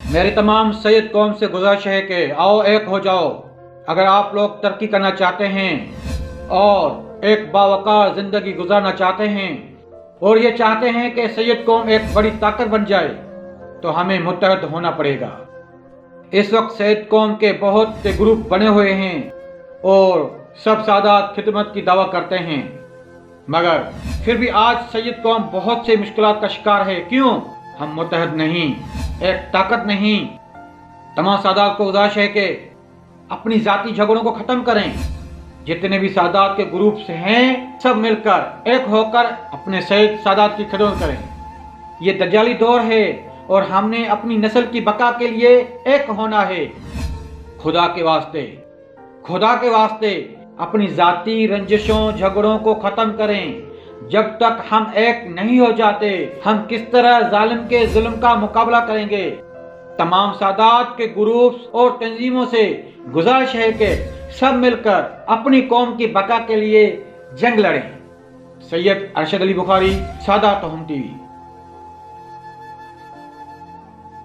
मेरी तमाम सैयद कौम से गुजारिश है कि आओ एक हो जाओ। अगर आप लोग तरक्की करना चाहते हैं और एक बावकार ज़िंदगी गुजारना चाहते हैं और ये चाहते हैं कि सैयद कौम एक बड़ी ताकत बन जाए, तो हमें मुत्तहद होना पड़ेगा। इस वक्त सैयद कौम के बहुत से ग्रुप बने हुए हैं और सब सादात खिदमत की दावा करते हैं, मगर फिर भी आज सैयद कौम बहुत से मुश्किलात का शिकार है। क्यों? हम मुत्तहद नहीं, एक ताकत नहीं। तमाम सादात को गुजारिश है कि अपनी जाती झगड़ों को ख़त्म करें। जितने भी सादात के ग्रुप्स हैं सब मिलकर एक होकर अपने सैयद सादात की खिदमत करें। ये दज्जाली दौर है और हमने अपनी नस्ल की बका के लिए एक होना है। खुदा के वास्ते अपनी जाती रंजिशों झगड़ों को ख़त्म करें। जब तक हम एक नहीं हो जाते, हम किस तरह जालिम के जुल्म का मुकाबला करेंगे? तमाम सादात के ग्रुप्स और तंजीमों से गुजारिश है कि सब मिलकर अपनी कौम की बका के लिए जंग लड़ें। सैयद अरशद अली बुखारी, सादात हम टीवी।